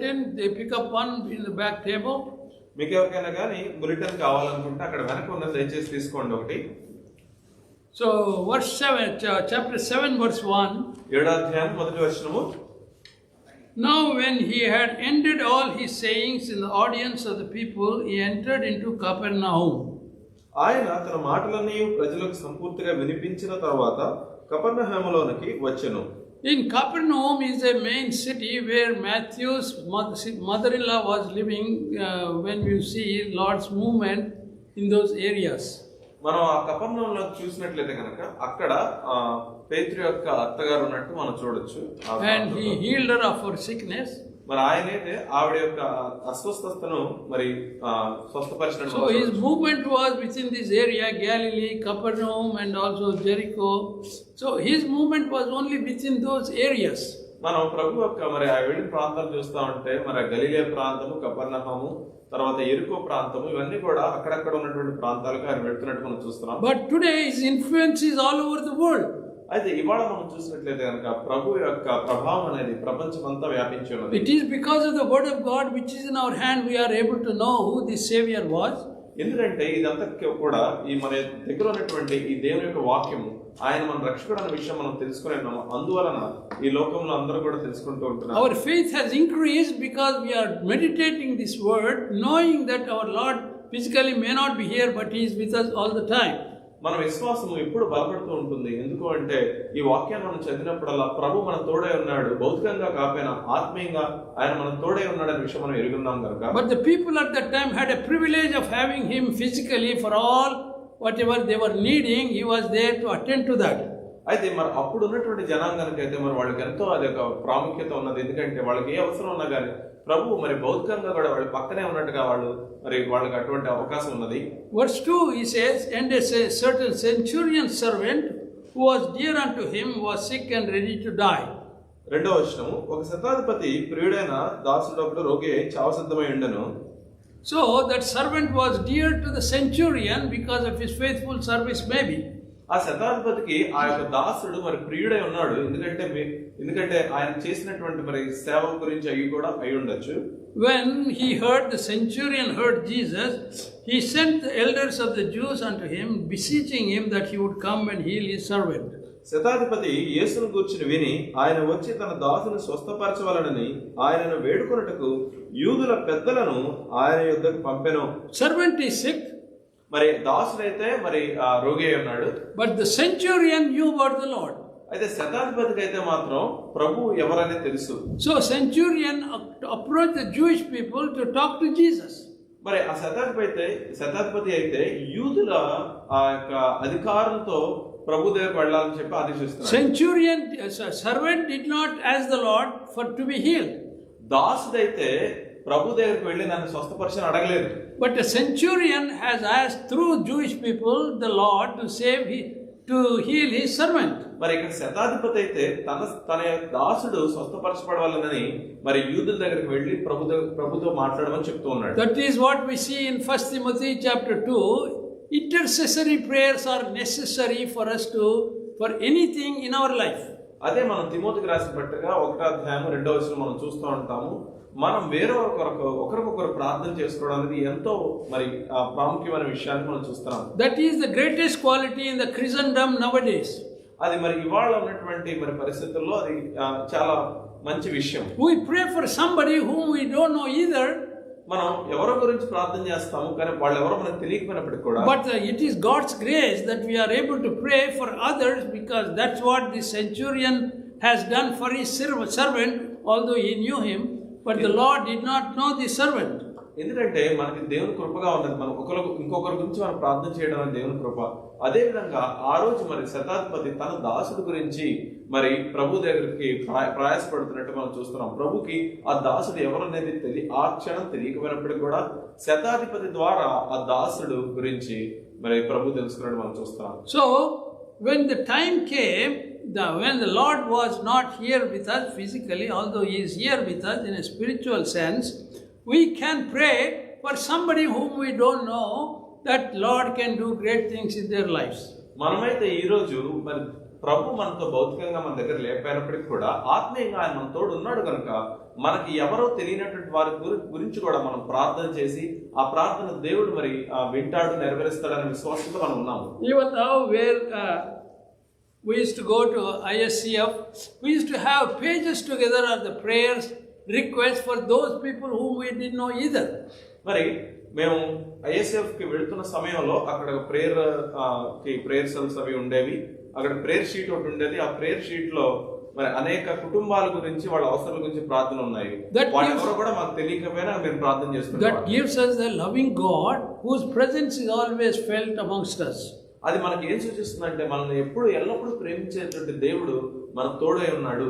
bulletin, they pick up one in the back table. మీకు ఎవరికైనా కానీ బులెటిన్ కావాలనుకుంటే అక్కడ వెనక ఉన్నది దయచేసి తీసుకోండి ఒకటి. So verse 7, chapter 7 verse 1. 7వ అధ్యాయం మొదటి వచనము. Now when he had ended all his sayings in the audience of the people, he entered into Capernaum. ఆయన తన మాటలన్నీ ప్రజలకు సంపూర్తిగా వినిపించిన తర్వాత కపెర్నహూములోనికి వచ్చెను. In Capernaum is a main city where Matthew's mother-in-law was living when you see Lord's movement in those areas. మనం ఆ కపెర్నహూములో చూసినట్లయితే కనుక అక్కడ పేతురు యొక్క అత్తగారు ఉన్నట్టు మనం చూడొచ్చు. And he healed her of her sickness. మరి ఆయనైతే ఆవిడ యొక్క అస్వస్థతను మరి స్వస్థపరిచినట్టు. So his movement was within this area, Galilee, Capernaum and also Jericho. So his movement was only within those areas. మనం ప్రభు యొక్క మరి ఆ వెళ్ళిన ప్రాంతాలు చూస్తా ఉంటే మరి గలిలే ప్రాంతము, కపెర్నహూము, తర్వాత యెరికో ప్రాంతము, ఇవన్నీ కూడా అక్కడక్కడ ఉన్నటువంటి ప్రాంతాలకు ఆయన వెళ్తున్నట్టు మనం చూస్తున్నాం. But today his influence is all over the world. అయితే ఇవాళ మనం చూసినట్లయితే కనుక ప్రభు యొక్క ప్రభావం అనేది ప్రపంచమంతా వ్యాపించి ఉన్నది. It is because of the word of God which is in our hand we are able to know who this Savior was. ఎందుకంటే ఇదంతా కూడా ఈ మన దగ్గర ఉన్నటువంటి ఈ దేవుని యొక్క వాక్యము, ఆయన మన రక్షకుడు అనే విషయం మనం తెలుసుకునే ఉన్నాము. అందువలన ఈ లోకంలో అందరూ కూడా తెలుసుకుంటూ ఉంటున్నారు. Our faith has increased because we are meditating this word, knowing that our Lord physically may not be here but he is with us all the time. మన విశ్వాసము ఎప్పుడు బలపడుతూ ఉంటుంది. ఎందుకు అంటే ఈ వాక్యాన్ని మనం చదివినప్పుడల్లా ప్రభు మన తోడే ఉన్నాడు, భౌతికంగా కాకపోయినా ఆత్మీయంగా ఆయన మన తోడే ఉన్నాడు అనే విషయం మనం ఎరుగున్నాం కనుక. But the people at that time had a privilege of having him physically for all whatever they were needing. He was there to attend to that. అయితే మరి అప్పుడు ఉన్నటువంటి జనాంగానికి అయితే మరి వాళ్ళకి ఎంతో అది ఒక ప్రాముఖ్యత ఉన్నది. ఎందుకంటే వాళ్ళకి ఏ అవసరం ఉన్నా కానీ ప్రభు మరి భౌతికంగా కూడా వాళ్ళ పక్కనే ఉన్నట్టుగా మరి వాళ్ళకి అటువంటి అవకాశం ఉన్నది. Verse 2 he says, and a certain centurion servant who was dear unto him was sick and ready to die. రెండవ వచనము, ఒక శతాధిపతి ప్రియుడైన దాసుడు ఒకడు రోగి చావు సిద్ధమై ఉండెను. So that servant was dear to the centurion because of his faithful service maybe. ఆ శతాధిపతికి ఆ యొక్క దాసుడు మరి ప్రియుడై ఉన్నాడు. ఎందుకంటే ఆయన చేసినటువంటి మరి సేవ గురించి అవి కూడా అయి ఉండొచ్చు. When the centurion heard Jesus, he sent the elders of the Jews unto him, beseeching him that he would come and heal his servant. శతాధిపతి యేసును గూర్చి విని ఆయన వచ్చి తన దాసుని స్వస్థపరచవలనని ఆయనను వేడుకొనుటకు యూదుల పెద్దలను ఆయన యొద్దకు పంపెను. Servant is sick, మరి దాసుడైతే మరి రోగి ఉన్నాడు. but the centurion knew about the Lord. అయితే శతాధిపతికి అయితే మాత్రం ప్రభు ఎవరనే తెలుసు. So centurion approached the Jewish people to talk to Jesus. మరి ఆ శతాధిపతి అయితే యూదుల ఆ యొక్క అధికారంతో ప్రభు దగ్గరికి వెళ్ళాలని చెప్పి ఆదేశిస్తున్నాడు. Centurion servant did not ask the Lord for to be healed. దాసుడైతే ప్రభు దగ్గరికి వెళ్ళి నన్ను స్వస్థపరచని అడగలేదు. But a centurion has asked through Jewish people the Lord to heal his servant. మరి ఇక్కడ శతాధిపతి అయితే తన దాసుడు స్వస్థపరచబడాలని మరి యూదుల దగ్గరికి వెళ్ళి ప్రభుతో మాట్లాడమని చెప్తూ ఉన్నాడు. That is what we see in 1 Timothy chapter 2. Intercessory prayers are necessary for us for anything in our life. అదే మనం తిమోతికి రాసిన పత్రిక 1వ అధ్యాయం 2వ వచనం మనం చూస్తూ ఉంటాము. మనం ఒకరికొకరు ప్రార్థన చేసుకోవడానికి ఎంతో మరి ప్రాముఖ్యమైన విషయాన్ని మనం చూస్తున్నాం. That is the greatest quality in the Christendom nowadays. అది మరి ఇవాళ ఉన్నటువంటి మరి పరిస్థితుల్లో అది చాలా మంచి విషయం. We pray for somebody whom we don't know either. మనం ఎవరో గురించి ప్రార్థన చేస్తాము కానీ వాళ్ళు ఎవరో మనకు తెలియకపోయినప్పటికీ కూడా, but it is God's grace that we are able to pray for others, because that's what the centurion has done for his servant, although he knew him, but the Lord did not know the servant. ఎందుకంటే మనకి దేవుని కృపగా ఉన్నది. మనం ఇంకొకరి గురించి మనం ప్రార్థన చేయడం అనేది దేవుని కృప. అదే విధంగా ఆ రోజు మరి శతాధిపతి తన దాసుడు గురించి మరి ప్రభు దగ్గరికి ప్రయాసపడుతున్నట్టు మనం చూస్తున్నాం. ప్రభుకి ఆ దాసుడు ఎవరనేది ఆ క్షణం తెలియకపోయినప్పటికీ కూడా శతాధిపతి ద్వారా ఆ దాసుడు గురించి మరి ప్రభు తెలుసుకున్నట్టు మనం చూస్తున్నాం. So when the time came, when the Lord was not here with us physically, although he is here with us in a spiritual sense, we can pray for somebody whom we don't know, that Lord can do great things in their lives. మనమైతే ఈ రోజు మరి ప్రభు మనతో భౌతికంగా మన దగ్గర లేకపోయినప్పటికీ కూడా ఆత్మీయంగా ఆయన మన తోడు ఉన్నాడు కనుక మనకి ఎవరో తెలియనటువంటి వారి గురించి కూడా మనం ప్రార్థన చేసి ఆ ప్రార్థన దేవుడు మరి వింటాడు, నెరవేరుస్తాడనే విశ్వాసంతో మనం ఉన్నాము. Even now where we used to go to ISCF, we used to have pages together of the prayers, requests for those people whom we didn't know either. మరి మేము ISF కి వెళ్తున్న సమయంలో అక్కడ ప్రేయర్ సెల్స్ అవి ఉండేవి. అక్కడ ప్రేయర్ షీట్ ఒకటి ఉండేది. ఆ ప్రేయర్ షీట్ లో మరి అనేక కుటుంబాల గురించి వాళ్ళ అవసరాల గురించి ప్రార్థన ఉన్నాయి. వాళ్ళెవరో కూడా మాకు తెలియకపోయినా మేము ప్రార్థన చేస్తున్నాం. That gives us the loving God whose presence is always felt amongst us. అది మనకి ఏం సూచిస్తుందంటే మనల్ని ఎల్లప్పుడూ ప్రేమించేటువంటి దేవుడు మన తోడై ఉన్నాడు,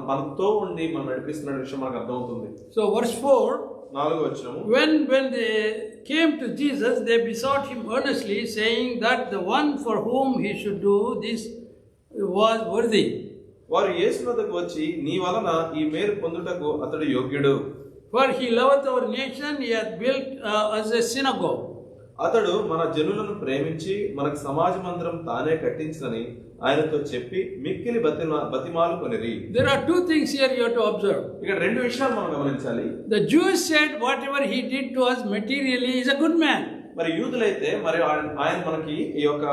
మనతో ఉండి మనం నడిపిస్తున్న విషయం మనకు అర్థమవుతుంది. So verse 4, 4వ వచనము, when they came to Jesus, they besought him earnestly, saying that the one for whom he should do this was worthy. వారు యేసు వద్దకు వచ్చి నీ వలన ఈ మేలు పొందుటకు అతడు యోగ్యుడు. For he loveth our nation, he hath built us a synagogue. అతడు మన జనులను ప్రేమించి మనకు సమాజ మందిరం తానే కట్టించని ఆయనతో చెప్పి మిక్కిలి బతిమాలు కొనిరి. There are two things here you have to observe. ఇక్కడ రెండు విషయాలు మనం గమనించాలి. The Jews said whatever he did to us materially is a good man. మరి యూదులైతే మరి ఆయన మనకి ఈ యొక్క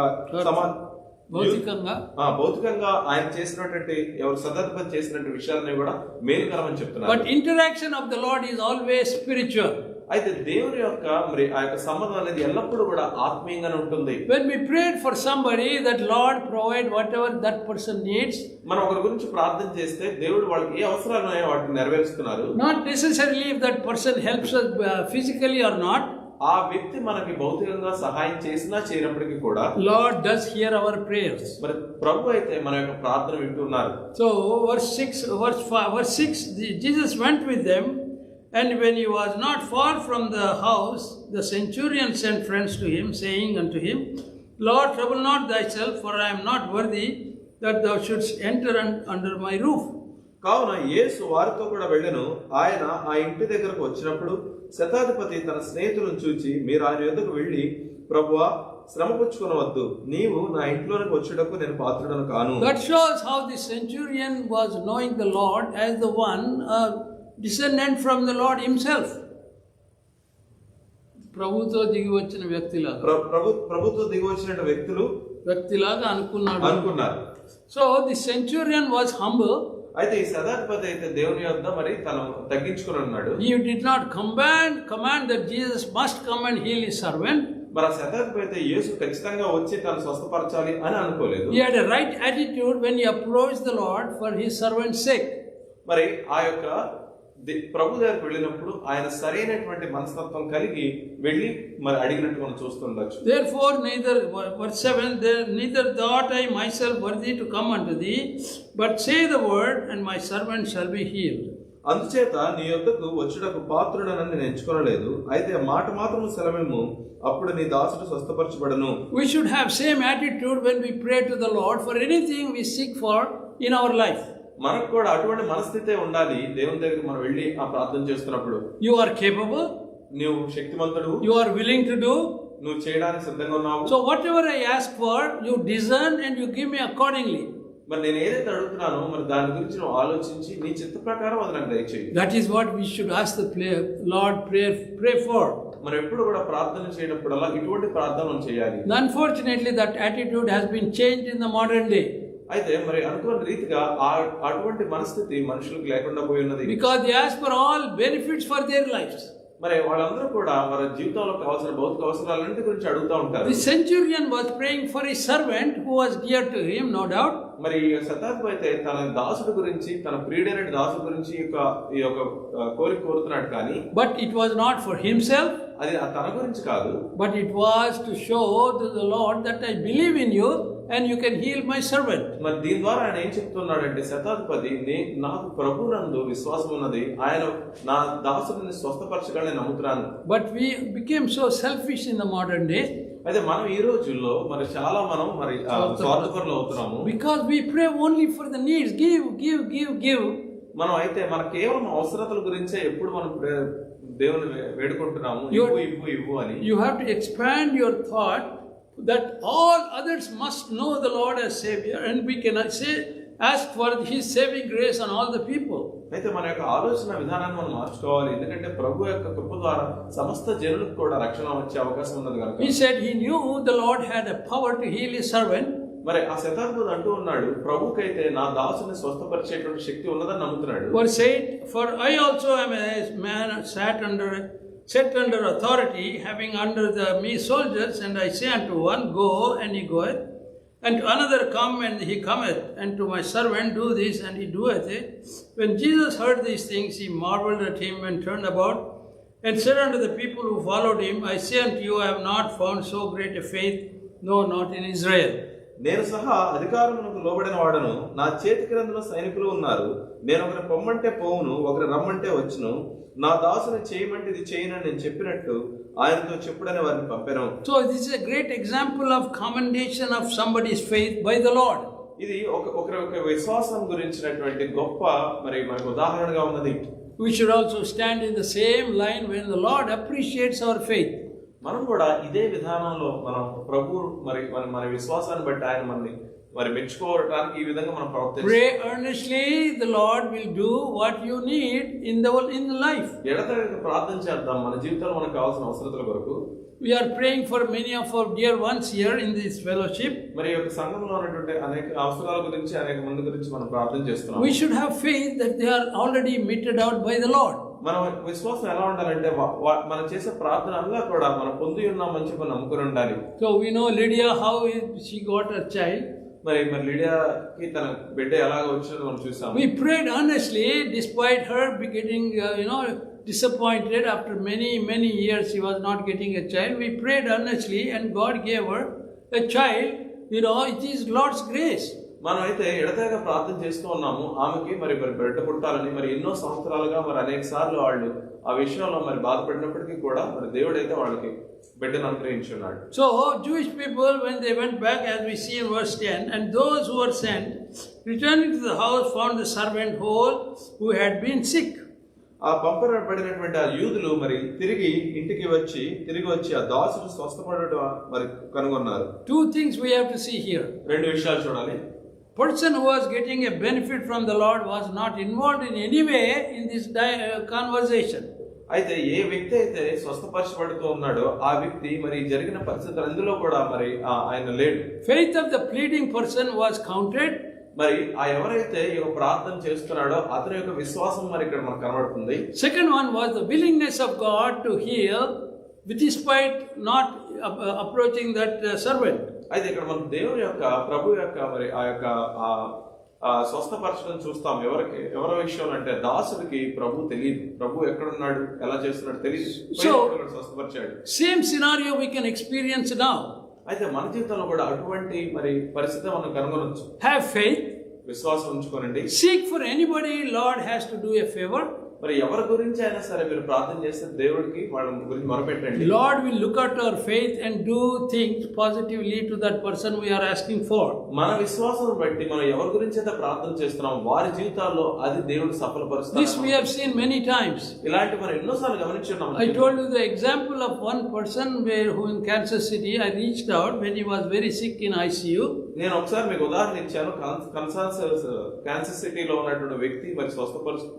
భౌతికంగా ఆయన చేసినటువంటి ఎవరు సదాధిపతి చేసినటువంటి విషయాలని కూడా మేలుకరమని చెప్తున్నారు. But interaction of the Lord is always spiritual. అయితే దేవుని యొక్క మరి ఆ యొక్క సంబంధం అనేది ఎల్లప్పుడూ కూడా ఆత్మీయంగానే ఉంటుంది. When we prayed for somebody, that Lord provide whatever that person needs. మనం ఒకరి గురించి ప్రార్థన చేస్తే దేవుడు వాళ్ళకి ఏ అవసరాలు ఉన్నాయో వాటిని నెరవేరుస్తున్నారు. Not necessarily if that person helps us physically or not. ఆ వ్యక్తి మనకి భౌతికంగా సహాయం చేసినా చేయనప్పటికీ కూడా Lord does hear our prayers. మరి ప్రభు అయితే మన యొక్క ప్రార్థన వింటున్నారు. So verse 6, Jesus went with them, and when he was not far from the house, the centurion sent friends to him, saying unto him, Lord, trouble not thyself, for I am not worthy that thou shouldst enter under my roof. కావున యేసు వారితో కూడా వెళ్ళెను. ఆయన ఆ ఇంటి దగ్గరకు వచ్చినప్పుడు శతాధిపతి తన స్నేహితులను చూచి, మీరు ఆయన యొద్దకు వెళ్ళి, ప్రభువా, శ్రమ పుచ్చుకొనవద్దు, నీవు నా ఇంట్లోనికి వచ్చుటకు నేను పాత్రుడను కాను. That shows how the centurion was knowing the Lord as the one descendant from the Lord himself. ప్రభుతో దిగి వచ్చిన వ్యక్తిలాగా ప్రభుతో దిగి వచ్చిన వ్యక్తిలాగా అనుకున్నారు. So the centurion was humble. అయితే ఈ శతాధిపతి అయితే దేవుని యొద్ద మరి తను తగ్గించుకుని ఉన్నాడు. He did not command that Jesus must come and heal his servant. మరి ఆ శతాధిపతి అయితే యేసు ఖచ్చితంగా వచ్చి తను స్వస్థపరచాలి అని అనుకోలేదు. He had a right attitude when he approached the Lord for his servant's sake. మరి ఆ యొక్క ప్రభు దగ్గరికి వెళ్ళినప్పుడు ఆయన సరైనటువంటి మనస్తత్వం కలిగి వెళ్ళి మరి అడిగినట్టు మనం చూస్తుండొచ్చు. Therefore verse 7, neither thought I myself worthy to come unto thee, but say the word, and my servant shall be healed. అందుచేత నీ యొద్దకు వచ్చుటకు పాత్రుడనని నేను ఎంచుకొనలేదు, అయితే మాట మాత్రము సెలవేము, అప్పుడు నీ దాసుడు స్వస్థపరచబడును. We should have same attitude when we pray to the Lord for anything we seek for in our life. మనకు కూడా అటువంటి మనస్థితే ఉండాలి. దేవుని దగ్గరికి మనం వెళ్ళి ఆ ప్రార్థన చేస్తున్నప్పుడు, you are capable, నువ్వు శక్తిమంతుడు, you are willing to do, నువ్వు చేయడానికి సిద్ధంగా ఉన్నావు. So whatever I ask for, you discern and you give me accordingly. మరి నేను ఏదైతే అడుగుతున్నానో మరి దాని గురించి నువ్వు ఆలోచించి నీ చిత్త ప్రకారం అది నాకు దయచేయి. That is what we should ask the Lord pray for. మనం ఎప్పుడు కూడా ప్రార్థన చేయనప్పుడల్లా ఇటువంటి ప్రార్థన మనం చేయాలి. Unfortunately, that attitude has been changed in the modern day. అయితే మరి అనుకున్న రీతిగా అటువంటి మనస్థితి మనుషులకు లేకుండా పోయి ఉన్నది. Because they ask for all benefits for their lives. మరి వాళ్ళందరూ కూడా వారి జీవితంలో కావాల్సిన భౌతిక అవసరాలన్నిటి గురించి అడుగుతూ ఉంటారు. The centurion was praying for his servant who was dear to him, no doubt. మరి శతాధిపతి అయితే తన దాసుడు గురించి, తన ప్రియుడైన దాసుడు గురించి ఈ యొక్క కోరిక కోరుతున్నాడు, కానీ but it was not for himself. అది తన గురించి కాదు, but it was to show to the Lord that I believe in you and you can heal my servant. మరి దీని ద్వారా ఆయన ఏం చెప్తున్నాడంటే, శతాధిపతి నాకు ప్రభునందు విశ్వాసం ఉన్నది, ఆయన నా దాసుడిని స్వస్థపరచగలని నమ్ముతున్నాను. But we became so selfish in the modern day. అయితే మనం ఈ రోజుల్లో మరి చాలా మనం మరి స్వార్థపరులు అవుతున్నాము. Because we pray only for the needs, give. మనం అయితే మన కేవలం అవసరతల గురించే ఎప్పుడు మనం దేవుని వేడుకుంటున్నాము, ఇవ్వు అని. You have to expand your thought that all others must know the Lord as Savior, and we can ask for His saving grace on all the people. అయితే మన యొక్క ఆలోచన విధానాన్ని మనం మార్చుకోవాలి. ఎందుకంటే ప్రభు యొక్క కృప ద్వారా సమస్త జనులకు కూడా రక్షణ వచ్చే అవకాశం ఉన్నది కనుక. He said he knew the Lord had a power to heal His servant. మరి ఆ శతాధిపతి అంటూ ఉన్నాడు, ప్రభుకైతే నా దాసుని స్వస్థపరిచేటువంటి శక్తి ఉన్నదని నమ్ముతున్నాడు. Verse 8, for I also am a man set under authority, having under me soldiers, and I say unto one, go, and he goeth, and to another, come, and he cometh, and to my servant, do this, and he doeth it. When Jesus heard these things, he marveled at him, and turned about, and said unto the people who followed him, I say unto you, I have not found so great a faith, no, not in Israel. నేను సహా అధికారమునకు లోబడిన వాడను, నా చేతి క్రిందన సైనికులు ఉన్నారు. నేను ఒకరి పొమ్మంటే పోవును, ఒకరి రమ్మంటే వచ్చును. నా దాసుని చేయమంటే ఇది చేయనని నేను చెప్పినట్టు ఆయనతో చెప్పుడని వారిని పంపెను. So this is a great example of commendation of somebody's faith by the Lord. ఇది ఒకరి విశ్వాసం గురించినటువంటి గొప్ప మరి మనకు ఉదాహరణగా ఉన్నది. We should also stand in the same line when the Lord appreciates our faith. మనం కూడా ఇదే విధానంలో మనం ప్రభు మరి మన విశ్వాసాన్ని బట్టి ఆయన మనని మరి మెచ్చుకోవడానికి ఈ విధంగా మనం ప్రవర్తించాలి. Pray earnestly, the Lord will do what you need in the life. ఎడతెగక ప్రార్థన చేద్దాం మన జీవితంలో మనకు కావాల్సిన అవసరతల కొరకు. We are praying for many of our dear ones here in this fellowship. మరి ఈ సంఘంలో ఉన్నటువంటి అనేక అవసరాల గురించి అనేక మంది గురించి మనం ప్రార్థన చేస్తున్నాం. We should have faith that they are already meted out by the Lord. మన విశ్వాసం ఎలా ఉండాలంటే మనం చేసే ప్రార్థన అంతా కూడా మనం పొంది ఉన్నామని చెప్పి నమ్ముకుని ఉండాలి. So we know Lydia, how she got her child. మరి లిడియాకి తన బిడ్డ ఎలాగ వచ్చిందో మనం చూసాం. We prayed earnestly despite her getting disappointed after many years she was not getting a child. We prayed earnestly and God gave her a child. It is Lord's grace. మనం అయితే ఎడతెగక ప్రార్థన చేస్తూ ఉన్నాము ఆమెకి మరి బిడ్డ పుట్టాలని. మరి ఎన్నో సంవత్సరాలుగా మరి అనేక సార్లు వాళ్ళు ఆ విషయంలో మరి బాధపడినప్పటికీ కూడా మరి దేవుడు అయితే వాళ్ళకి బిడ్డను అనుగ్రహించున్నాడు. So Jewish people, when they went back, as we see in verse 10, and those who were sent, returning to the house, found the servant whole who had been sick. ఆ పంపబడినటువంటి ఆ యూదులు మరి తిరిగి వచ్చి ఆ దాసుడు స్వస్థపడటం మరి కనుగొన్నారు. Two things we have to see here. రెండు విషయాలు చూడాలి. Person who was getting a benefit from the Lord was not involved in any way in this conversation. అయితే ఏ వ్యక్తి అయితే స్వస్థపరచబడుతూ ఉన్నాడో ఆ వ్యక్తి మరి జరిగిన పరిస్థితులు అందులో కూడా మరి ఆయన లేడు. Faith of the pleading person was counted. మరి ఆ ఎవరైతే ఈ ప్రార్థన చేస్తున్నాడో అతని యొక్క విశ్వాసం మరి ఇక్కడ మనకు కనబడుతుంది. Second one was the willingness of God to heal, despite not approaching that servant. అయితే ఇక్కడ మనం దేవుని యొక్క ప్రభు యొక్క మరి ఆ యొక్క స్వస్థపరచడం చూస్తాం. ఎవరి విషయం అంటే దాసుడికి ప్రభు తెలియదు. ప్రభు ఎక్కడున్నాడు, ఎలా చేస్తున్నాడు తెలియదు. స్వస్థపరిచాడు. Same scenario we can experience now. అయితే మన జీవితంలో కూడా అటువంటి మరి పరిస్థితి మనం కనుగొనొచ్చు. Have faith. విశ్వాసం ఉంచుకోనండి. Seek for anybody Lord has to do a favor. మరి ఎవరి గురించి అయినా సరే మీరు ప్రార్థన చేస్తే దేవుడికి వాళ్ళ గురించి మొరపెట్టండి. Lord will look at our faith and do things positively to that person we are asking for. మన విశ్వాసం బట్టి మనం ఎవరి గురించి అయితే ప్రార్థన చేస్తున్నాం వారి జీవితాల్లో అది దేవుడు సఫలపరుస్తాడు. This we have seen many times. ఇలాంటి మనం ఎన్నోసార్లు గమనించున్నాం. I told you the example of one person who in Kansas City I reached out when he was very sick in ICU. నేను ఒకసారి మీకు ఉదాహరణ ఇచ్చాను. కాన్సస్ సిటీలో ఉన్నటువంటి వ్యక్తి మరి స్వస్థపరుస్తూ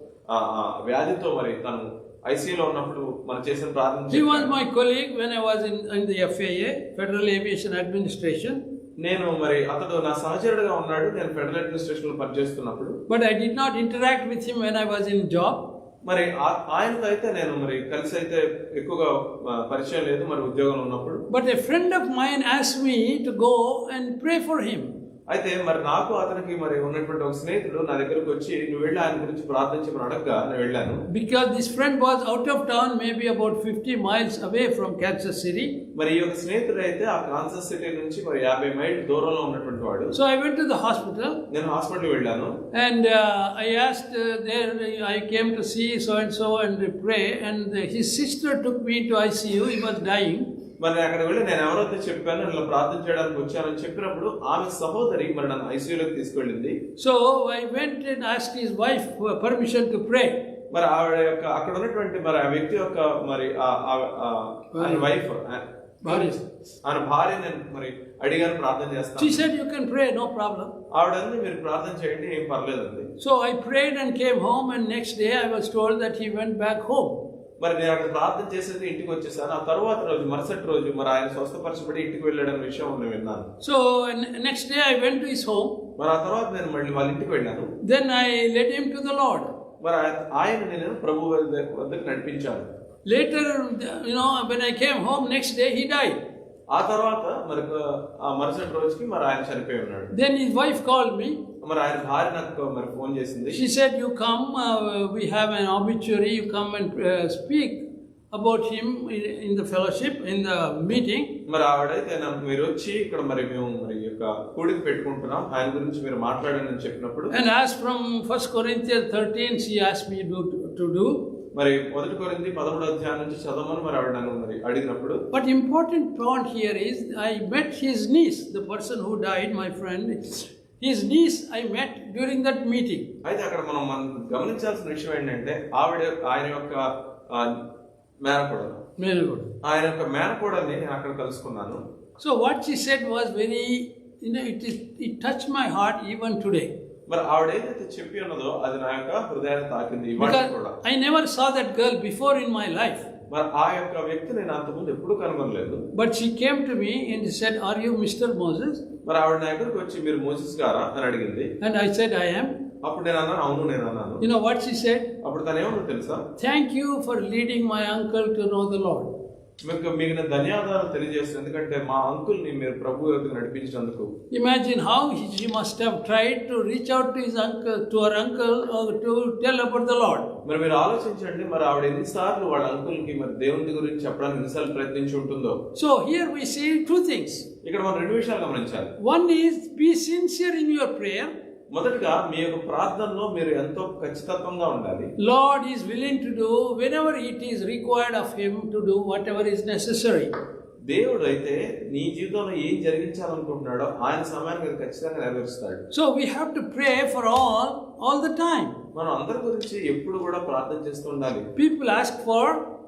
వ్యాధితో మరి తను ఐసీయూలో ఉన్నప్పుడు మనం చేసిన ప్రార్థన. He was my colleague when I was in the FAA, Federal Aviation Administration. నేను మరి అతడు నా సహచరుడుగా ఉన్నాడు. నేను ఫెడరల్ అడ్మినిస్ట్రేషన్ లో పనిచేస్తున్నప్పుడు. But I did not interact with him when I was in job. మరి ఆయనతో అయితే నేను మరి కలిసి అయితే ఎక్కువగా పరిచయం లేదు మరి ఉద్యోగంలో ఉన్నప్పుడు. But a friend of mine asked me to go and pray for him. అయితే మరి నాకు అతనికి మరి ఉన్నటువంటి ఒక స్నేహితుడు నా దగ్గరకు వచ్చి నువ్వు వెళ్ళి ఆయన గురించి ప్రార్థించమని అడగగా నేను వెళ్ళాను. Because this friend was out of town, maybe about 50 miles away from Kansas City. మరి ఈ యొక్క స్నేహితుడు అయితే ఆ కాన్సస్ సిటీ నుంచి మరి 50 మైళ్ళ దూరంలో ఉన్నటువంటి వాడు. So I went to the hospital. నేను హాస్పిటల్ వెళ్ళాను. And I asked there, I came to see so and pray, and his sister took me to ICU. He was dying. మరి అక్కడ వెళ్ళి నేను ఎవరైతే చెప్పాను ఇలా ప్రార్థన చేయడానికి వచ్చానని చెప్పినప్పుడు ఆమె సహోదరి మరి నన్ను ఐసీయూలోకి తీసుకెళ్ళింది. So I went and asked his wife for permission to pray. మరి ఆవిడ యొక్క అక్కడ ఉన్నటువంటి మరి ఆ వ్యక్తి యొక్క మరి వైఫ్ భార్య. ఆయన భార్య నేను మరి అడిగాను ప్రార్థన చేస్తాను. She said, you can pray, no problem. ఆవిడంది మీరు ప్రార్థన చేయండి ఏం పర్లేదండి. So I prayed and came home, and next day I was told that he went back home. మరి నేను అక్కడ ప్రార్థన చేసేది ఇంటికి వచ్చేసాను. ఆ తర్వాత రోజు మరుసటి రోజు మరి ఆయన స్వస్థపరచబడి ఇంటికి వెళ్ళాడన్న విషయం నేను విన్నాను. So next day I went to his home. మరి ఆ తర్వాత నేను మళ్ళీ వాళ్ళ ఇంటికి వెళ్ళాను. Then I led him to the Lord. మరి ఆయన నేను ప్రభు వద్దకు నడిపించాను. Later, when I came home, next day he died. ఆ తర్వాత మరి ఆ మరుసటి రోజుకి మరి ఆయన చనిపోయి ఉన్నాడు. Then his wife called me. మరి ఆయన భార్య నాకు మరి ఫోన్ చేసింది. She said, you come, we have an obituary, you come and speak about him in the fellowship, in the meeting. మరి ఆవిడైతే మీరు వచ్చి ఇక్కడ మరి మేము మరి యొక్క కూడిక పెట్టుకుంటున్నాం, ఆయన గురించి మీరు మాట్లాడండి అని చెప్పినప్పుడు, and as from 1 Corinthians 13 she asked me to do. మరి 1 కొరింథీ 13వ అధ్యాయం నుంచి చదవమని మరి ఆవిడ నన్ను మరి అడిగినప్పుడు, but important point here is I met his niece, the person who died, my friend. His niece I met during that meeting. అయితే అక్కడ మనం గమనించాల్సిన విషయం ఏంటంటే ఆయన యొక్క మేనకోడలు, ఆయన యొక్క మేనకోడల్ని నేను అక్కడ కలుసుకున్నాను. So what she said was very, it touched my heart even today. మరి ఆవిడ ఏదైతే చెప్పి ఉన్నదో అది నా యొక్క హృదయాన్ని తాకింది ఇవాళ కూడా. I never saw that girl before in my life. మరి ఆ యొక్క వ్యక్తి నేను అంతకుముందు ఎప్పుడు కనుగొనలేదు. But she came to me and said, are you Mr. Moses? మరి ఆవిడ నా దగ్గరికి వచ్చి మీరు మోసెస్ గారా అని అడిగింది. And I said, I am. అప్పుడు నేను అన్నాను, అవును నేను అన్నాను. You know what she said? అప్పుడు తను ఏమన్నా తెలుసా? Thank you for leading my uncle to know the Lord. మీకు నేను ధన్యవాదాలు తెలియజేస్తాను, ఎందుకంటే మా అంకుల్ ని మీరు ప్రభు యొద్దకు నడిపించినందుకు. Imagine how she must have tried to reach out to his uncle, to her uncle, to tell about the Lord. మరి మీరు ఆలోచించండి, మరి ఆవిడ ఎన్నిసార్లు వాళ్ళ అంకుల్ కి మరి దేవుని గురించి చెప్పడానికి ఎన్నిసార్లు ప్రయత్నించి ఉంటుందో. So here we see two things. ఇక్కడ మనం రెండు విషయాలు గమనించాలి. One is be sincere in your prayer. మొదటగా మీ యొక్క ప్రార్థనలో మీరు ఎంతో ఖచ్చితంగా ఉండాలి. Lord is willing to do whenever it is required of him to do whatever is necessary. దేవుడు అయితే నీ జీవితంలో ఏం జరిగించాలనుకుంటున్నాడో ఆయన సమయాన్ని ఖచ్చితంగా నెరవేరుస్తాడు. So we have to pray for all the time. మనం అందరి గురించి ఎప్పుడు కూడా ప్రార్థన చేస్తూ ఉండాలి. People ask for,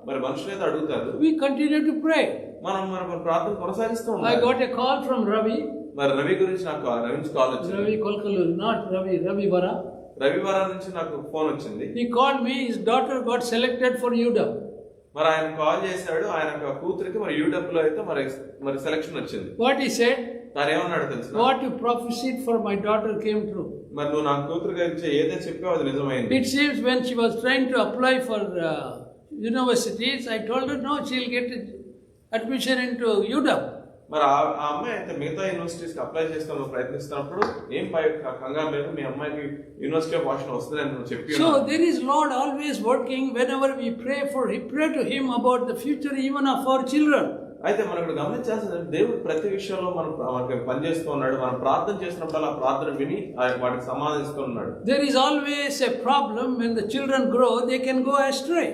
మరి మనుషులు అయితే అడుగుతారు, we continue to pray. మనం ప్రార్థన కొనసాగిస్తూ ఉండాలి. I got a call from Ravi. మరి రవి గురించి నాకు రవి నుంచి కాల్ వచ్చింది. Ravi Kolkalur, not Ravi Vara. రవివారం నుంచి నాకు ఫోన్ వచ్చింది. He called me, his daughter got selected for UW. మరి ఆయన కాల్ చేశాడు, ఆయన కూతురికి మరి UW లో అయితే మరి సెలక్షన్ వచ్చింది. What he said? తాను ఏమన్నాడు తెలుసా? What you prophesied for my daughter came true. మరి నువ్వు నా కూతురు గురించి ఏదైతే చెప్పావో అది నిజమైంది. It seems when she was trying to apply for universities, I told her no, she'll get admission into UW. మరి ఆ అమ్మాయి అయితే మిగతా యూనివర్సిటీస్ కి అప్లై చేస్తాను ప్రయత్నిస్తున్నప్పుడు ఏం కంగారు లేదు, మీ అమ్మాయికి యూనివర్సిటీ ఆఫ్ వాషింగ్టన్ వస్తుంది అని చెప్పి. So there is Lord always working whenever we pray to him about the future even of our children. అయితే మనం ఇక్కడ గమనించాల్సింది దేవుడు ప్రతి విషయంలో మనకి పనిచేస్తూ ఉన్నాడు. మనం ప్రార్థన చేసినప్పుడు ఆ ప్రార్థన విని వాటికి సమాధానిస్తూ ఉన్నాడు. There is always a problem when the children grow, they can go astray.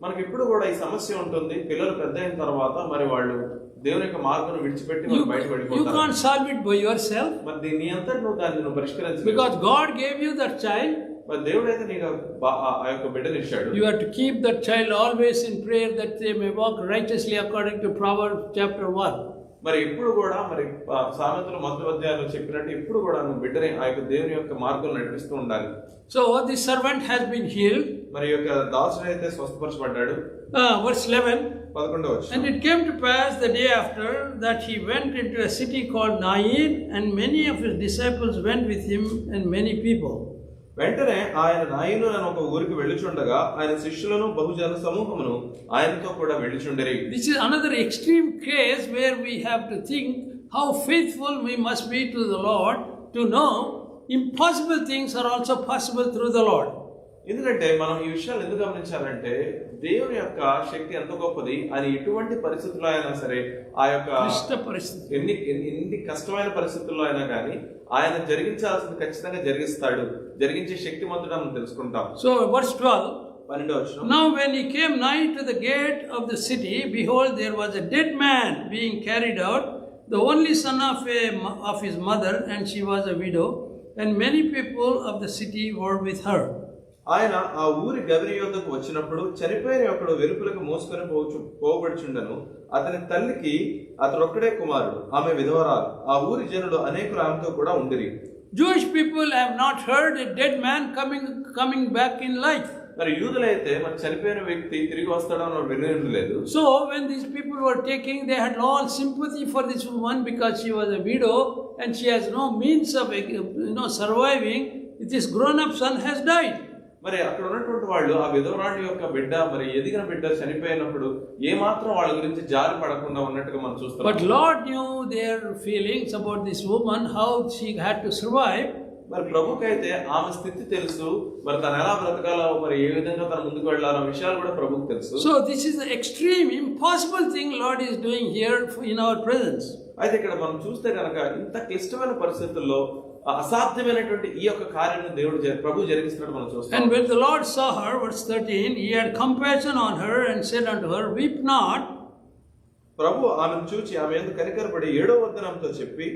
మనకి ఇప్పుడు కూడా ఈ సమస్య ఉంటుంది. పిల్లలు పెద్ద అయిన తర్వాత మరి వాళ్ళు దేవుని యొక్క మార్గాన్ని విడిచిపెట్టి మనం బయట పడిపోతారు. You can't solve it by yourself. మరి నీ అంతట నువ్వు దాన్ని పరిష్కరించలేవు. Because God gave you that child. మరి దేవుడు అయితే నీకు ఆ యొక్క బిడ్డని ఇచ్చాడు. You have to keep that child always in prayer that they may walk righteously according to Proverbs chapter 1. మరి ఇప్పుడు కూడా మరి సామెతలు మొదటి అధ్యాయంలో చెప్పినట్టు ఇప్పుడు కూడా నువ్వు బిడ్డని ఆ యొక్క దేవుని యొక్క మార్గంలో నడిపిస్తూ ఉండాలి. So this servant has been healed. మరి యొక్క దాసుడు అయితే స్వస్థపరచబడ్డాడు. Verse 11. 11వ వచనం. And it came to pass the day after that he went into a city called Nain, and many of his disciples went with him, and many people. వెంటనే ఆయన నాయను అనే ఒక ఊరికి వెళ్ళుచుండగా ఆయన శిష్యులను బహుజన సమూహమును ఆయనతో కూడా వెళ్ళుచుండిరి. This is another extreme case where we have to think how faithful we must be to the Lord to know impossible things are also possible through the Lord. ఎందుకంటే మనం ఈ విషయాలు ఎందుకు గమనించాలంటే దేవుని యొక్క శక్తి ఎంత గొప్పది. ఆయన ఎటువంటి పరిస్థితుల్లో అయినా సరే ఆ యొక్క ఎన్ని కష్టమైన పరిస్థితుల్లో అయినా కానీ ఆయన జరిగించాల్సింది ఖచ్చితంగా జరిగిస్తాడు. జరిగించే శక్తిమంతుడు మనం తెలుసుకుంటాం. So verse 12. 12వ వచనం. Now when he came nigh to the gate of the city, behold, there was a dead man being carried out, the only son of his mother, and she was a widow, and many people of the city were with her. ఆయన ఆ ఊరి గవిని యొద్దకు వచ్చినప్పుడు చనిపోయిన ఒకడు వెలుపులకు మోసుకొని పోబడుచుండెను. అతని తల్లికి అతడొక్కడే కుమారుడు, ఆమె విధవరాలు. ఆ ఊరి జనులు అనేకులు ఆమెతో కూడా ఉండిరి. Jewish people have not heard a dead man coming back in life. మరి యూదులైతే మరి చనిపోయిన వ్యక్తి తిరిగి వస్తాడని వినడం లేదు. So when these people were taking, they had all sympathy for this woman because she was a widow and she has no means of surviving. This grown-up son has died. మరి అక్కడ ఉన్నటువంటి వాళ్ళు ఆ విధవరాణి యొక్క బిడ్డ, మరి ఎదిగిన బిడ్డ చనిపోయినప్పుడు ఏ మాత్రం వాళ్ళ గురించి జారి పడకుండా ఉన్నట్టుగా మనం చూస్తాం. But Lord knew their feelings about this woman, how she had to survive. మరి ప్రభుకైతే ఆమె స్థితి తెలుసు, మరి తను ఎలా బ్రతకాలో, మరి ఏ విధంగా తన ముందుకు వెళ్ళాలన్న విషయాలు కూడా ప్రభుకు తెలుసు. So this is the extreme impossible thing Lord is doing here in our presence. అయితే ఇక్కడ మనం చూస్తే కనుక ఇంత క్లిష్టమైన పరిస్థితుల్లో అసాధ్యమైనటువంటి ఈ యొక్క కార్యాన్ని ప్రభు జరిగిస్తున్నట్టు మనం చూస్తాం. And when the Lord saw her, verse 13, he had compassion on her and said unto her, weep not. ప్రభు ఆమెను చూచి ఆమె యందు కనికరపడి 7వ వచనంతో చెప్పి,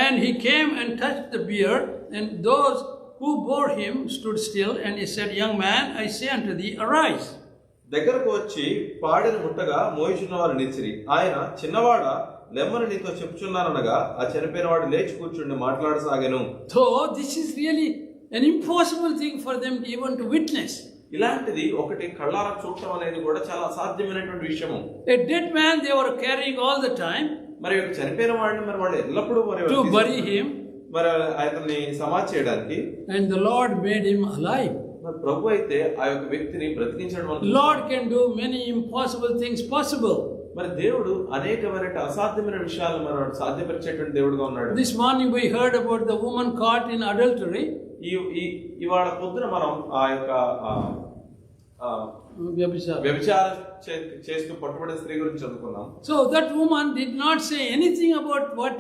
and he came and touched the bier, and those who bore him stood still, and he said, young man, I say unto thee, arise. దగ్గరకు వచ్చి పాడెను ముట్టగా మోయుచున్న వారు నిలిచిరి. ఆయన, చిన్నవాడ లెమ్మని నీతో చెప్పుచున్నాననగా ఆ చనిపోయిన వాడు లేచి కూర్చుండి మాట్లాడసాగెను. So this is really an impossible thing for them even to witness. ఇలాంటిది ఒకటి కళ్ళారా చూడటం అనేది కూడా చాలా అసాధ్యమైనటువంటి విషయము. A dead man they were carrying all the time. మరి చనిపోయిన వాడిని మరి వాళ్ళు ఎల్లప్పుడూ to bury him. మరి అతన్ని సమాధి చేయడానికి. And the Lord made him alive. మరి ప్రభు అయితే ఆ యొక్క వ్యక్తిని బ్రతికించడం. Lord can do many impossible things possible. మరి దేవుడు అనేకమైన అసాధ్యమైన విషయాలు మనం సాధ్యపరిచేటువంటి దేవుడుగా ఉన్నాడు. This morning we heard about the woman caught in adultery. ఇవాళ పొద్దున మనం ఆ యొక్క వ్యభిచారం చేస్తూ పట్టుబడిన స్త్రీ గురించి చదువుకున్నాం. So that woman did not say anything about what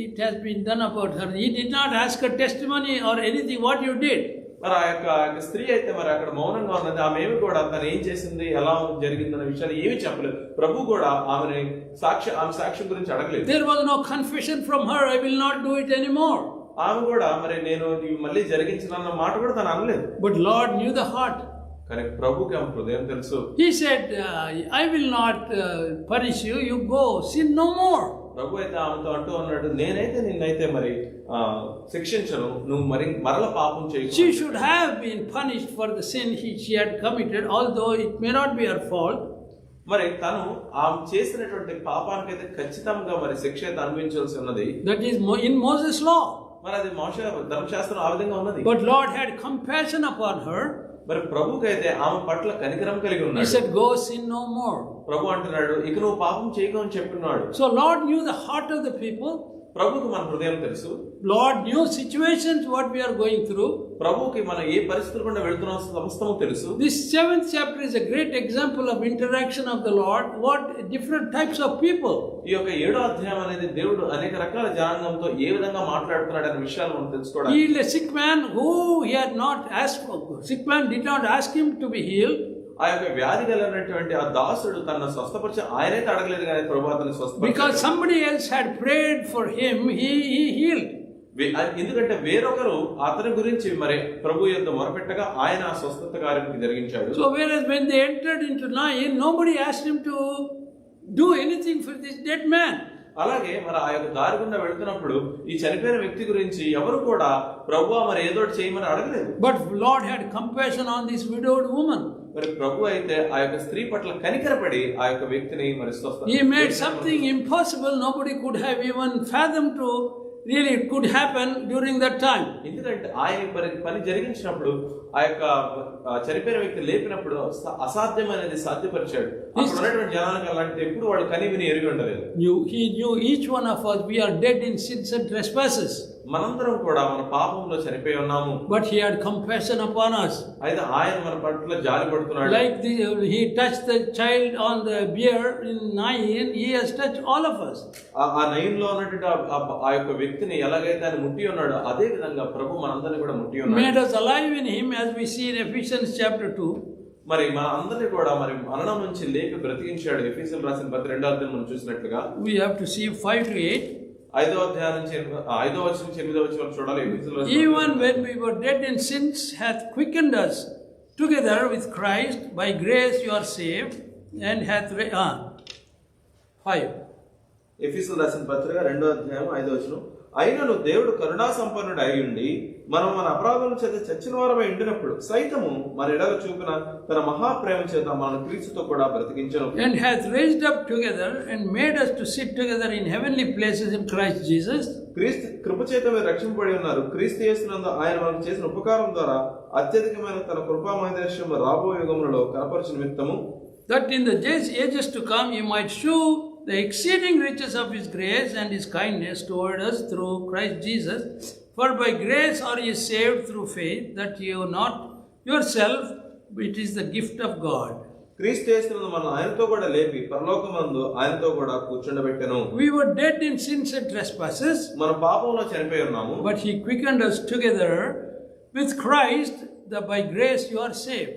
it has been done about her. He did not ask her testimony or anything what you did. మరి ఆ యొక్క స్త్రీ అయితే మరి అక్కడ మౌనంగా ఉన్నది. ఆమె ఏమి కూడా తను ఏం చేసింది, ఎలా జరిగిందన్న విషయాలు ఏమి చెప్పలేదు. ప్రభు కూడా ఆమె సాక్ష్యం గురించి అడగలేదు. There was no confession from her, I will not do it anymore. ఆమె కూడా మరి నేను మళ్ళీ జరిగించిన మాట కూడా తను అనలేదు. But Lord knew the heart. కానీ ప్రభుకి ఆమె హృదయం తెలుసు. He said, I will not punish you, you go, sin no more. ప్రభు అయితే ఆమెతో అంటూ అన్నాడు, నేనైతే నిన్నైతే మరి శిక్షించను, నువ్వు మరల పాపం చేయకు. She should have been punished for the sin she had committed, although it may not be her fault. మరి తను ఆమె చేసినటువంటి పాపానికైతే ఖచ్చితంగా మరి శిక్ష అయితే అనుభవించాల్సి ఉన్నది. That is in Moses' law. మరి అది మోషే ధర్మశాస్త్రం ఆ విధంగా ఉన్నది. But Lord had compassion upon her. మరి ప్రభుకైతే ఆమె పట్ల కనికరం కలిగి ఉన్నాడు. He said, go sin no more. ప్రభు అంటున్నాడు, ఇక నువ్వు పాపం చేయకు అని చెప్పినాడు. So Lord knew the heart of the people. ప్రభుకి మన హృదయం తెలుసు. Lord knew situations what we are going through. ప్రభుకి మనం ఏ పరిస్థితుల గుండా వెళ్తున్నామో సమస్తము తెలుసు. This 7th chapter is a great example of interaction of the Lord. What different types of people. ఈ యొక్క 7వ అధ్యాయం అనేది దేవుడు అనేక రకాల జనాంగంతో ఏ విధంగా మాట్లాడుతున్నాడు అనే విషయాలు మనం తెలుసుకోవడానికి. He healed a sick man who he had not asked for. Sick man did not ask him to be healed. ఆ యొక్క వ్యాధి కలిగినటువంటి ఆ దాసుడు తన స్వస్థపరిచి ఆయనైతే అడగలేదు కానీ ప్రభు అతన్ని స్వస్థపరిచాడు. Because somebody else had prayed for him, he healed. ఎందుకంటే వేరొకరు అతని గురించి మరి ప్రభు యొద్ద మొరపెట్టగా ఆయన స్వస్థత కార్యం జరిగించాడు. So whereas when they entered into Nain, nobody asked him to do anything for this dead man. అలాగే మరి ఆ యొక్క దారి గుండా వెళ్తున్నప్పుడు ఈ చనిపోయిన వ్యక్తి గురించి ఎవరు కూడా ప్రభువా మరి ఏదో చేయమని అడగలేదు. But Lord had compassion on this widowed woman. మరి ప్రభు అయితే ఆ యొక్క స్త్రీ పట్ల కనికరపడి ఆ యొక్క వ్యక్తిని మరి స్వస్థ. He made something impossible nobody could have even fathomed to really it could happen during that time. ఎందుకంటే ఆయన పని జరిగించినప్పుడు ఆ యొక్క చనిపోయిన వ్యక్తి లేపినప్పుడు అసాధ్యమైనది సాధ్యపరిచాడు. అక్కడ ఉన్నటువంటి జనానికి అలాంటిది ఎప్పుడు వాడు కని విని ఎరిగి ఉండలేదు. He knew each one of us we are dead in sins and trespasses. మనందరం కూడా మన పాపంలో చనిపోయి ఉన్నాము. But he had compassion upon us. అయితే ఆయన మన పట్ల జాలి పడుతున్నాడు. Like he touched the child on the bier in Nain, he has touched all of us. ఆ నైన్లో ఉన్నటువంటి ఆ యొక్క వ్యక్తిని ఎలాగైతే ఆయన ముట్టి ఉన్నాడో అదే విధంగా ప్రభు మనందరిని కూడా ముట్టి ఉన్నాడు. Made us alive in him as we see in Ephesians chapter 2. మరి మన అందరినీ కూడా మరి మరణం నుంచి లేపి బ్రతికించాడు. ఎఫెసీయులకు రాసిన పత్రిక 2వ అధ్యాయం మనం చూసినట్లుగా we have to see 5 to 8. 5వ అధ్యాయం నుంచి 5వ వచనం నుంచి 8వ వచనం వరకు చూడాలి. ఎఫెసీయుల రాసిన Even when we were dead in sins, hath quickened us together with Christ. By grace you are saved, and hath 5. ఎఫెసీయుల రాసిన పత్రిక 2వ అధ్యాయం 5వ వచనం. అయినను దేవుడు కరుణా సంపన్నుడు అయి ఉండి మనం మన అపరాధముల చేత చచ్చిన వారమై ఉండినప్పుడు సైతము మన ఎడల చూపిన తన మహాప్రేమ చేత మనల్ని క్రీస్తుతో కూడా బ్రతికించెను. And hath raised up together and made us to sit together in heavenly places in Christ Jesus. క్రీస్తు కృప చేత మీరు రక్షింపబడి ఉన్నారు. క్రీస్తు యేసునందు ఆయన మనకు చేసిన ఉపకారం ద్వారా అత్యధికమైన తన కృపా మహేశ్వరం రాబో యుగములలో కనపరచు నిమిత్తము, that in the ages to come he might show the exceeding riches of his grace and his kindness toward us through Christ Jesus. For by grace are ye saved through faith, that you not yourself, it is the gift of God. క్రీస్తు యేసునందు మనల్ని ఆయనతో కూడా లేపి పరలోకమందు ఆయనతో కూడా కూర్చుండబెట్టెను. We were dead in sins and trespasses, మన పాపంలో చనిపోయి ఉన్నాము. but he quickened us together with Christ, that by grace you are saved.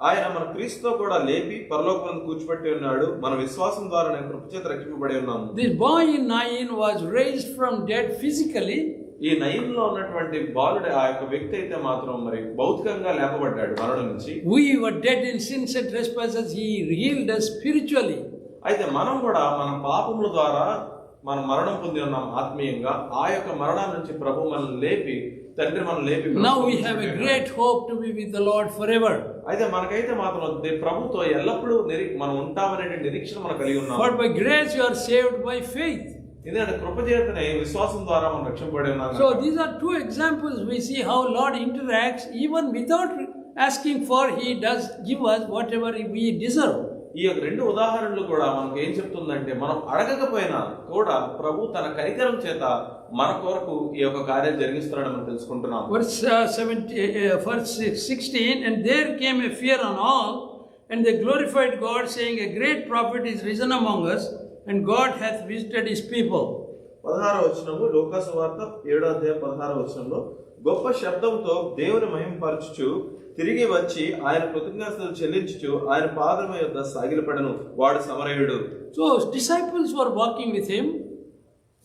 ఆయన మన క్రీస్తుతో కూడా లేపి పరలోకమందు కూర్చోబెట్టి ఉన్నాడు. మన విశ్వాసం ద్వారా కృప చేత రక్షింపబడి ఉన్నాము. This boy in Nain was raised from dead physically. ఈ నయన్లో ఉన్నటువంటి బాలుడు ఆ యొక్క వ్యక్తి అయితే మాత్రం మరి భౌతికంగా లేపబడ్డాడు మరణం నుంచి. We were dead in sins and trespasses. He healed us spiritually. అయితే మనం కూడా మన పాపముల ద్వారా మనం మరణం పొంది ఉన్నాం ఆత్మీయంగా. ఆ యొక్క మరణం నుంచి ప్రభు మనల్ని లేపి తండ్రి మనం లేపి Now we have a great hope to be with the Lord forever. అయితే మనకైతే మాత్రం ప్రభుతో ఎల్లప్పుడూ మనం ఉంటామనే నిరీక్షణ మనం కలిగి ఉన్నాం. For by grace you are saved by faith. ఎందుకంటే కృప చేతనే విశ్వాసం ద్వారా మనం రక్షింపబడి ఉన్నాం. So these are two examples. We see how Lord interacts even without asking for. He does give us whatever we deserve. ఈ యొక్క రెండు ఉదాహరణలు కూడా మనకు ఏం చెప్తుందంటే మనం అడగకపోయినా కూడా ప్రభు తన కనికరం చేత మన కొరకు ఈ యొక్క కార్యాలు జరిగిస్తున్నాడని మనం తెలుసుకుంటున్నాం. Verse 16, and there came a fear on all, and they glorified God, saying, a great prophet is risen among us, and God hath visited his people. 16వ వచనము లూకా సువార్త 7వ అధ్యాయం 16వ వచనంలో, గొప్ప శబ్దంతో దేవుని మహిమపరచుచు తిరిగి వచ్చి ఆయన కృతజ్ఞతలు చెల్లించుచు ఆయన పాదముల యొద్ద సాగిలపడెను. వాడు సమరయుడు. So disciples were walking with him.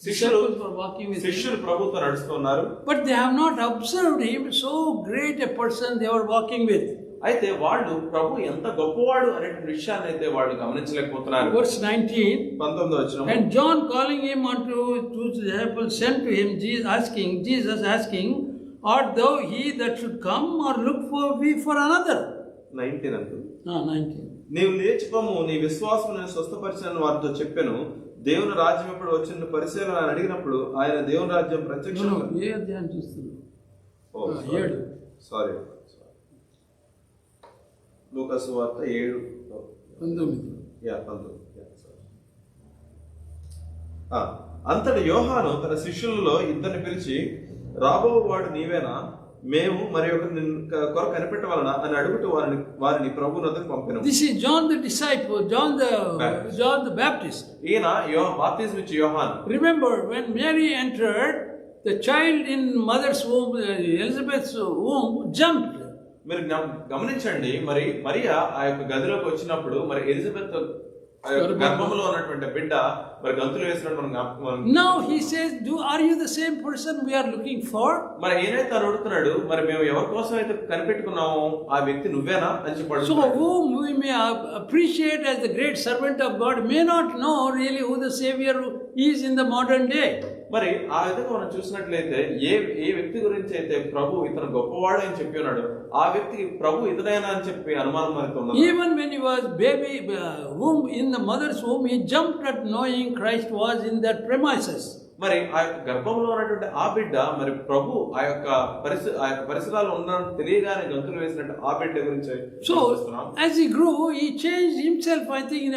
శిష్యులు ప్రభుతో నడుస్తున్నారు. But they have not observed him, so great a person they were walking with. అయితే వాళ్ళు ప్రభు ఎంత గొప్పవాడు అనే విషయాన్ని అయితే వాళ్ళు గమనించలేకపోతున్నారు. Verse 19. 19వ వచనం. And John calling him unto two disciples sent to him, Jesus asking, art thou he that should come, or look we for another? 19 అంటూ. 19. నీవు లేచిపోము, నీ విశ్వాసమును స్వస్థపరిచిన వారితో చెప్పాను. దేవుని రాజ్యం ఎప్పుడు వచ్చిన పరిశీలన ఆయన అడిగినప్పుడు ఆయన దేవుని రాజ్యం ప్రత్యక్షం. ఏ అధ్యాయం చూస్తున్నావు? సారీ లూకా సువార్త 7:19. అంతటి యోహాను తన శిష్యులలో ఇద్దరిని పిలిచి, రాబోవాడు నీవేనా, మేము మరి ఒక కొరకు కనిపెట్టవలన అని అడుగుతూ వారిని ప్రభు నొద్దకు పంపెను. This is John the disciple, John the Baptist. ఈయన బాప్టిజం ఇచ్చే యోహాను. Remember when Mary entered, the child in mother's womb, Elizabeth's womb, jumped. మీరు గమనించండి, మరి మరియా ఆ యొక్క గదిలోకి వచ్చినప్పుడు మరి ఎలిజబెత్ గర్భంలో ఉన్నటువంటి బిడ్డ మరి గంతులు వేసినట్టు మనం. Now he says, are you the same person we are looking for? మరి ఏనైతే అడుగుతున్నాడు, మరి మేము ఎవరి కోసం అయితే కనిపెట్టుకున్నామో ఆ వ్యక్తి నువ్వేనా అని చెప్పాడు. So whom we may appreciate as the great servant of God may not know really who the Savior is in the modern day. మరి ఆ విధంగా మనం చూసినట్లయితే ఏ వ్యక్తి గురించి అయితే ప్రభు ఇతను గొప్పవాడు అని చెప్పి ఉన్నాడు, ఆ వ్యక్తికి ప్రభు ఇతనైనా అని చెప్పి అనుమానం మనకు ఉంది. Even when he was baby womb in the mother's womb, he jumped at knowing Christ was in that premises. మరి ఆ యొక్క గర్భంలో ఉన్నటువంటి ఆ బిడ్డ మరి ప్రభు ఆ యొక్క పరిసరాలు ఉన్నాడని తెలియగానే గంతులు వేసినట్టు ఆ బిడ్డ గురించి. So as he grew, he changed himself, I think, in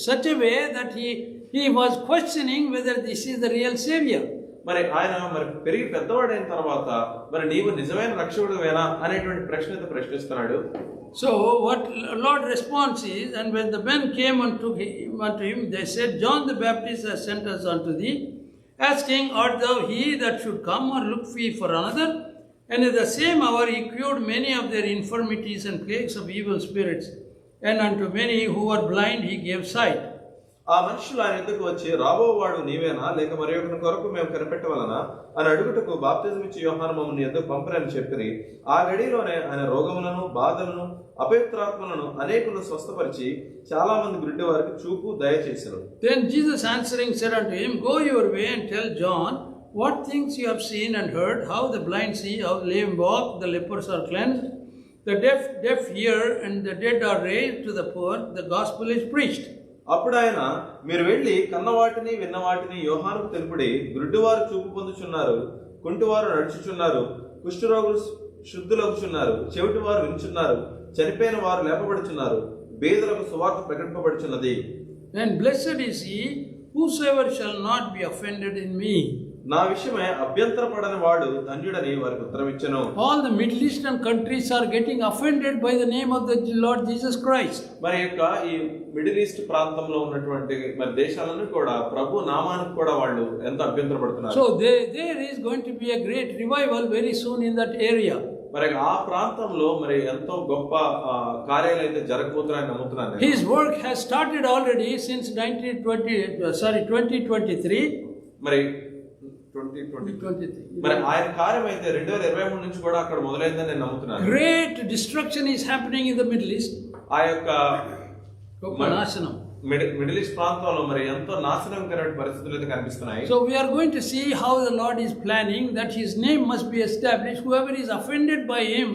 such a way that he was questioning whether this is the real Savior. మరి ఆయన మరి పెరిగి పెద్దవాడైన తర్వాత మరి నీవు నిజమైన రక్షకుడువేనా అనేటువంటి ప్రశ్నతో ప్రశ్నిస్తున్నాడు. So what Lord response is, and when the men came unto him, they said, John the Baptist has sent us unto thee, asking, art thou he that should come, or look we for another? And at the same hour he cured many of their infirmities and plagues of evil spirits, and unto many who were blind he gave sight. ఆ మనుషులు ఆయన ఎద్దుకు వచ్చి, రాబోవాడు నీవేనా, లేక మరి ఒకరి కొరకు మేము కనిపెట్టవలనా అని అడుగుటకు బాప్తిజం ఇచ్చి యోహాను మమ్మల్ని ఎద్దుకు పంపిరని చెప్పిరి. ఆ గడిలోనే ఆయన రోగములను, బాధలను, అపవిత్రాత్మలను అనేకులను స్వస్థపరిచి చాలా మంది గుడ్డి వారికి చూపు దయచేశారు. Then Jesus answering said unto him, Go your way and tell John what things you have seen and heard, how the blind see, how the lame walk, the lepers are cleansed, the deaf hear, and the dead are raised to the poor, the gospel is preached. అప్పుడు ఆయన, మీరు వెళ్ళి కన్నవాటిని విన్నవాటిని యోహానుకు తెలుపుడి, గుడ్డివారు చూపు పొందుచున్నారు, కుంటివారు నడుచుచున్నారు, కుష్ఠరోగులు శుద్ధులవుచున్నారు, చెవిటివారు వినుచున్నారు, చనిపోయిన వారు లేపబడుచున్నారు, బీదలకు సువార్త ప్రకటింపబడుచున్నది. And blessed is he whosoever shall not be offended in me. నా విషయమే అభ్యంతరపడని వాడు ధన్యుడని వారికి ఉత్తరం ఇచ్చెను. All the Middle Eastern countries are getting offended by the name of the Lord Jesus Christ. మరి యొక్క ఈ మిడిల్ ఈస్ట్ ప్రాంతంలో ఉన్నటువంటి మరి దేశాలను కూడా ప్రభు నామానికి కూడా వాళ్ళు ఎంత అభ్యంతరపడుతున్నారు. So there is going to be a great revival very soon in that area. మరి ఆ ప్రాంతంలో మరి ఎంతో గొప్ప కార్యాలు అయితే జరగబోతున్నాయని నమ్ముతున్నాను. His work has started already since 2023. మరి 2023 మరి ఆయన కార్యం అయితే 2023 నుంచి కూడా అక్కడ మొదలైందని నేను నమ్ముతున్నాను. Great destruction is happening in the Middle East. ఆ యొక్క నాశనం మిడిల్ ఈస్ట్ ప్రాంతంలో మరి ఎంతో నాశనకరమైన పరిస్థితులు అయితే కనిపిస్తున్నాయి. So we are going to see how the Lord is planning that his name must be established. Whoever is offended by him,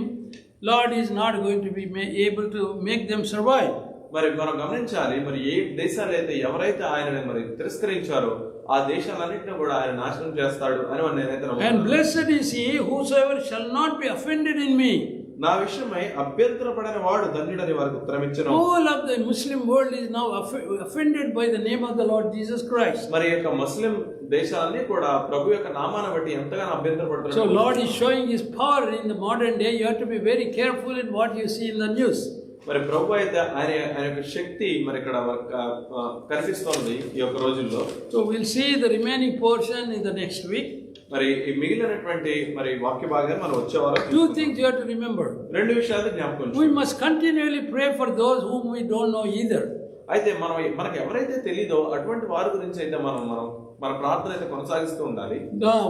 Lord is not going to be able to make them survive. మరి మనం గమనించాలి, మరి ఏ దేశాలు అయితే ఎవరైతే ఆయన మరి తిరస్కరించారో ఆ దేశాలన్నింటినీ కూడా ఆయన నాశనం చేస్తాడు అని నేనైతే నమ్ముతున్నాను. And blessed is he whosoever shall not be offended in me. నా విషయమై అభ్యంతరపడని వాడు ధన్యుడని వారికి ఉత్తరం ఇచ్చెను. All of the Muslim world is now offended by the name of the Lord Jesus Christ. మరి యొక్క ముస్లిం దేశాలన్నీ కూడా ప్రభు యొక్క నామాన్ని బట్టి ఎంతగానో అభ్యంతరపడుతున్నారు. So Lord is showing his power in the modern day. You have to be very careful in what you see in the news. మరి ప్రభు అయితే ఆయన యొక్క శక్తి మరి ఇక్కడ కనిపిస్తోంది ఈ యొక్క రోజుల్లో. So we'll see the remaining portion in the next week. మరి ఈ మిగిలినటువంటి మరి వాక్య భాగాన్ని మనం వచ్చే వారం. Two things you have to remember. రెండు విషయాలు జ్ఞాపకం. We must continually pray for those whom we don't know either. అయితే మనకు ఎవరైతే తెలీదో అటువంటి వారి గురించి అయితే మన ప్రార్థన అయితే కొనసాగిస్తూ ఉండాలి.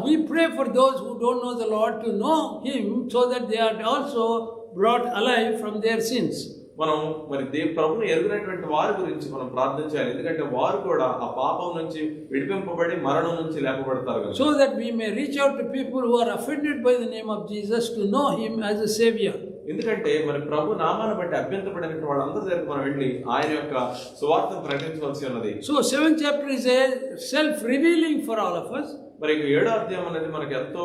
We pray for those who don't know the Lord to know him so that they are also brought alive from their sins. మనం మరి ప్రభువుని ఎరుగినటువంటి వారి గురించి మనం ప్రార్థన చేయాలి. ఎందుకంటే వారు కూడా ఆ పాపం నుంచి విడిపింపబడి మరణం నుంచి లేపబడతారు. So that we may reach out to people who are offended by the name of Jesus to know him as a savior. ఎందుకంటే మరి ప్రభు నామాన్ని బట్టి అభ్యంతరపడిన వాళ్ళందరి దగ్గరికి మనం వెళ్ళి ఆయన యొక్క సువార్తను ప్రకటించవలసి ఉన్నది. So 7th chapter is a self revealing for all of us. మరి 7వ అధ్యాయం అనేది మనకు ఎంతో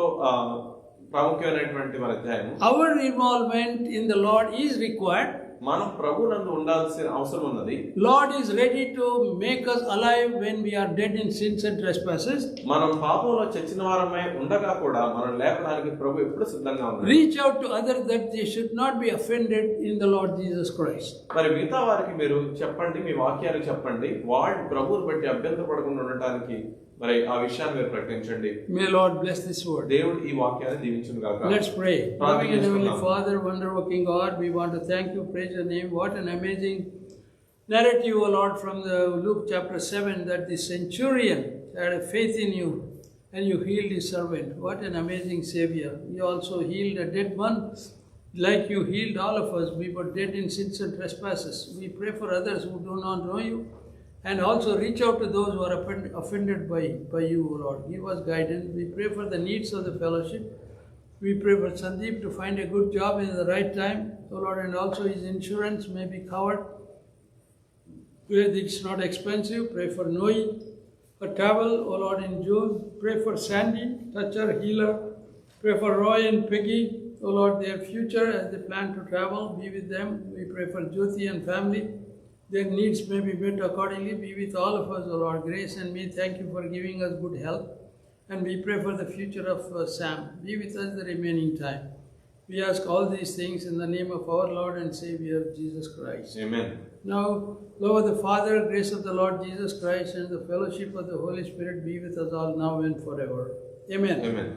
ప్రాముఖ్యమైనటువంటి మన అధ్యాయం. Our involvement in the Lord is required. మనం ప్రభువునందు ఉండాల్సిన అవసరం ఉన్నది. Lord is ready to make us alive when we are dead in sins and trespasses. మనం పాపంలో చచ్చిన వారమై ఉండగా కూడా మనం లేపడానికి ప్రభు ఎప్పుడు సిద్ధంగా ఉన్నాడు. Reach out to others that they should not be offended in the Lord Jesus Christ. మరి మిగతా వారికి మీరు చెప్పండి, మీ వాక్యాలు చెప్పండి, వాళ్ళు ప్రభువుని బట్టి అభ్యంతరపడకుండా ఉండటానికి మరి ఆ విషయాన్ని మీరు ప్రకటించండి. May Lord bless this word. దేవుడు ఈ వాక్యాన్ని దీవించును గాక. Let's pray. Loving and heavenly Father, wonder working God, we want to thank you, praise your name. What an amazing narrative, O Lord, from the Luke chapter 7, that the centurion had a faith in you and you healed his servant. What an amazing Savior. You also healed a dead one like you healed all of us. We were dead in sins and trespasses. We pray for others who do not know you. And also reach out to those who are offended by you, O Lord. Give us guidance. We pray for the needs of the fellowship. We pray for Sandeep to find a good job in the right time, O Lord, and also his insurance may be covered where it's not expensive. Pray for Noe for travel, O Lord, in June. Pray for Sandy, toucher, healer. Pray for Roy and Peggy, O Lord, their future as they plan to travel. Be with them. We pray for Jyoti and family. Their needs may be met accordingly. Be with all of us, O Lord. Grace and me, thank you for giving us good health. And we pray for the future of Sam. Be with us the remaining time. We ask all these things in the name of our Lord and Savior, Jesus Christ. Amen. Now, love of the Father, grace of the Lord Jesus Christ, and the fellowship of the Holy Spirit be with us all now and forever. Amen. Amen.